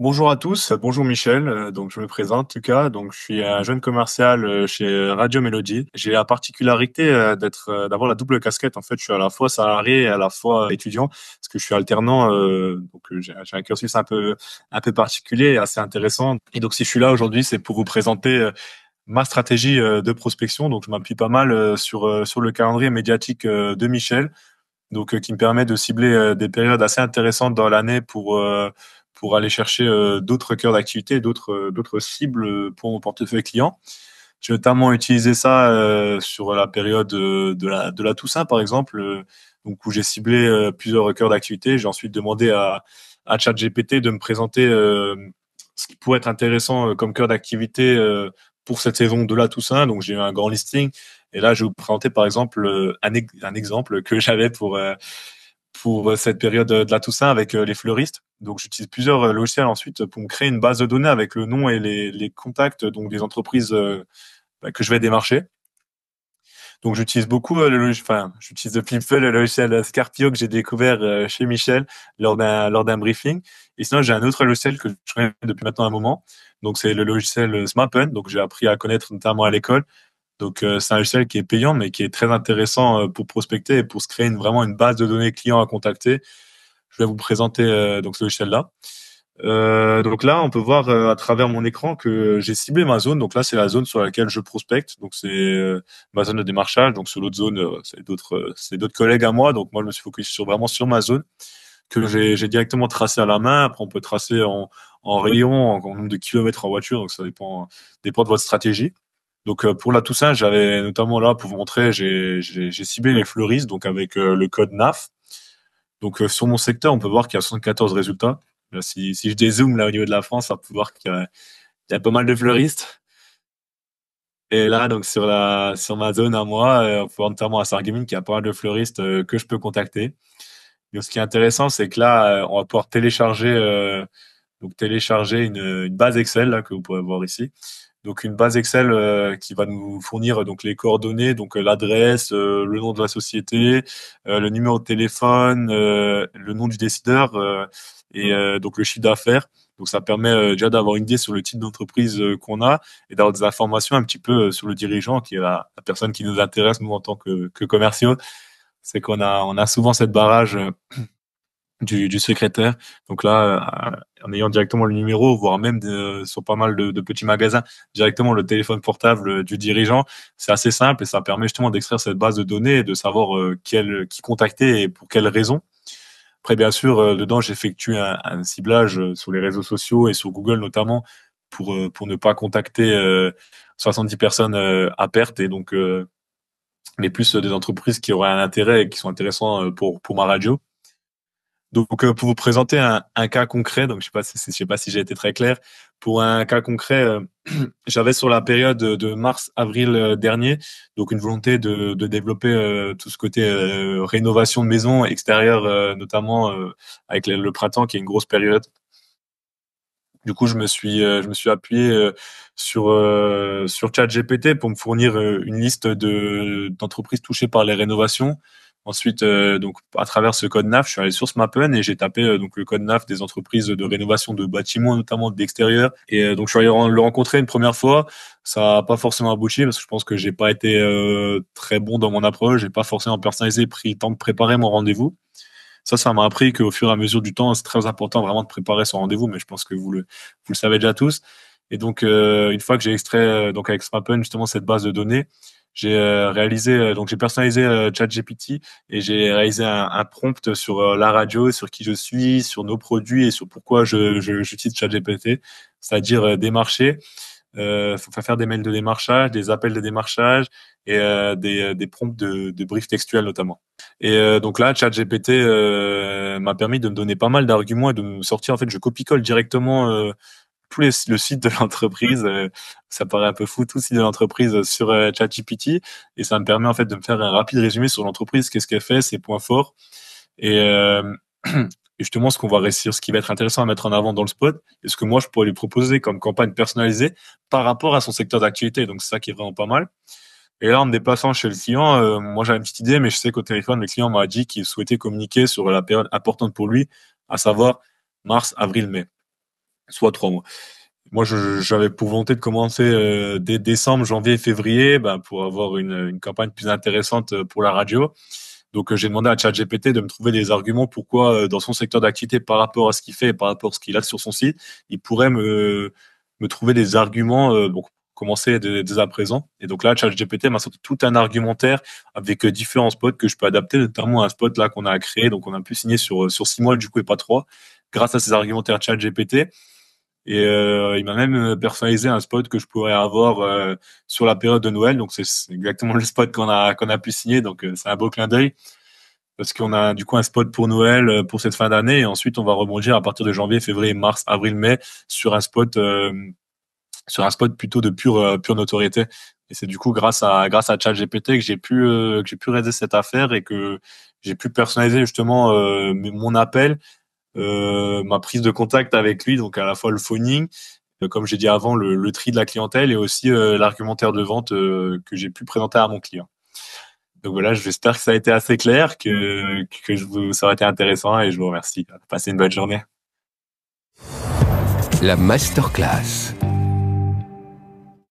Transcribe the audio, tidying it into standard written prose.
Bonjour à tous, bonjour Michel. Donc je me présente en tout cas. Donc je suis un jeune commercial chez Radio Mélodie. J'ai la particularité d'avoir la double casquette. En fait, je suis à la fois salarié et à la fois étudiant parce que je suis alternant. J'ai un cursus un peu particulier et assez intéressant. Et donc si je suis là aujourd'hui, c'est pour vous présenter ma stratégie de prospection. Donc je m'appuie pas mal sur le calendrier médiatique de Michel, donc qui me permet de cibler des périodes assez intéressantes dans l'année pour aller chercher d'autres cœurs d'activité, d'autres cibles pour mon portefeuille client. J'ai notamment utilisé ça sur la période de la Toussaint, par exemple, donc où j'ai ciblé plusieurs cœurs d'activité. J'ai ensuite demandé à ChatGPT de me présenter ce qui pourrait être intéressant comme cœur d'activité pour cette saison de la Toussaint. Donc j'ai eu un grand listing. Et là, je vais vous présenter par exemple un exemple que j'avais pour cette période de la Toussaint avec les fleuristes. Donc, j'utilise plusieurs logiciels ensuite pour me créer une base de données avec le nom et les contacts donc des entreprises que je vais démarcher. Donc, j'utilise beaucoup j'utilise depuis peu le logiciel Scarpio que j'ai découvert chez Michel lors d'un briefing. Et sinon, j'ai un autre logiciel que je connais depuis maintenant un moment. Donc, c'est le logiciel Smappen. Donc, j'ai appris à connaître notamment à l'école. Donc, c'est un logiciel qui est payant, mais qui est très intéressant pour prospecter et pour se créer vraiment une base de données clients à contacter. Je vais vous présenter donc ce logiciel-là. Donc là, on peut voir à travers mon écran que j'ai ciblé ma zone. Donc là, c'est la zone sur laquelle je prospecte. Donc c'est ma zone de démarchage. Donc sur l'autre zone, c'est d'autres collègues à moi. Donc moi, je me suis focusé vraiment sur ma zone que j'ai directement tracé à la main. Après, on peut tracer en rayon, en nombre de kilomètres en voiture. Donc ça dépend de votre stratégie. Donc pour la Toussaint, j'avais notamment là pour vous montrer, j'ai ciblé les fleuristes donc avec le code NAF. Donc sur mon secteur, on peut voir qu'il y a 74 résultats. Là, si je dézoome là au niveau de la France, on peut voir qu'il y a pas mal de fleuristes. Et là, donc sur ma zone à moi, on peut voir notamment à Sarreguemines qu'il y a pas mal de fleuristes que je peux contacter. Donc ce qui est intéressant, c'est que là, on va pouvoir télécharger une base Excel là que vous pouvez voir ici. Donc une base Excel qui va nous fournir donc les coordonnées, donc l'adresse, le nom de la société, le numéro de téléphone, le nom du décideur et donc le chiffre d'affaires. Donc ça permet déjà d'avoir une idée sur le type d'entreprise qu'on a et d'avoir des informations un petit peu sur le dirigeant qui est la personne qui nous intéresse nous en tant que commerciaux. C'est qu'on a souvent cette barrage du secrétaire. Donc là, en ayant directement le numéro, voire même sur pas mal de petits magasins, directement le téléphone portable du dirigeant, c'est assez simple et ça permet justement d'extraire cette base de données et de savoir qui contacter et pour quelles raisons. Après, bien sûr, dedans, j'effectue un ciblage sur les réseaux sociaux et sur Google notamment pour ne pas contacter 70 personnes à perte et donc mais plus des entreprises qui auraient un intérêt et qui sont intéressants pour ma radio. Donc, pour vous présenter un cas concret, donc je sais pas si j'ai été très clair. Pour un cas concret, j'avais sur la période de mars-avril dernier, donc une volonté de développer tout ce côté rénovation de maison extérieure, notamment avec le printemps qui est une grosse période. Du coup, je me suis appuyé sur ChatGPT pour me fournir une liste d'entreprises touchées par les rénovations. Ensuite, donc à travers ce code NAF, je suis allé sur Smappen et j'ai tapé donc le code NAF des entreprises de rénovation de bâtiments, notamment d'extérieur. Et donc je suis allé le rencontrer une première fois. Ça n'a pas forcément abouti parce que je pense que j'ai pas été très bon dans mon approche. J'ai pas forcément personnalisé, pris le temps de préparer mon rendez-vous. Ça m'a appris qu'au fur et à mesure du temps, c'est très important vraiment de préparer son rendez-vous, mais je pense que vous le savez déjà tous. Et donc, une fois que j'ai extrait donc avec Smappen justement cette base de données, j'ai réalisé donc j'ai personnalisé ChatGPT et j'ai réalisé un prompt sur la radio, sur qui je suis, sur nos produits et sur pourquoi j'utilise ChatGPT, c'est-à-dire démarcher faut faire des mails de démarchage, des appels de démarchage et des prompts de briefs textuels notamment. Et donc là, ChatGPT m'a permis de me donner pas mal d'arguments et de me sortir. En fait, je copie-colle directement le site de l'entreprise. Ça paraît un peu fou, tout le site de l'entreprise sur ChatGPT. Et ça me permet en fait de me faire un rapide résumé sur l'entreprise, qu'est-ce qu'elle fait, ses points forts. Et, et justement, ce qui va être intéressant à mettre en avant dans le spot, et ce que moi je pourrais lui proposer comme campagne personnalisée par rapport à son secteur d'activité. Donc c'est ça qui est vraiment pas mal. Et là, en me déplaçant chez le client, moi j'avais une petite idée, mais je sais qu'au téléphone, le client m'a dit qu'il souhaitait communiquer sur la période importante pour lui, à savoir mars, avril, mai. soit 3 mois. Moi, j'avais pour volonté de commencer dès décembre, janvier, février, ben, pour avoir une campagne plus intéressante pour la radio. Donc, j'ai demandé à ChatGPT de me trouver des arguments pourquoi, dans son secteur d'activité, par rapport à ce qu'il fait et par rapport à ce qu'il a sur son site, il pourrait me trouver des arguments, donc commencer dès à présent. Et donc là, ChatGPT m'a sorti tout un argumentaire avec différents spots que je peux adapter, notamment un spot là qu'on a créé. Donc, on a pu signer sur 6 mois, du coup, et pas 3, grâce à ces argumentaires ChatGPT. Et il m'a même personnalisé un spot que je pourrais avoir sur la période de Noël. Donc c'est exactement le spot qu'on a pu signer. Donc c'est un beau clin d'œil parce qu'on a du coup un spot pour Noël pour cette fin d'année et ensuite on va rebondir à partir de janvier, février, mars, avril, mai sur un spot plutôt de pure notoriété. Et c'est du coup grâce à ChatGPT que j'ai pu réaliser cette affaire et que j'ai pu personnaliser justement mon appel, ma prise de contact avec lui, donc à la fois le phoning, comme j'ai dit avant, le tri de la clientèle et aussi l'argumentaire de vente que j'ai pu présenter à mon client. Donc voilà, j'espère que ça a été assez clair, ça aurait été intéressant et je vous remercie. Passez une bonne journée. La masterclass.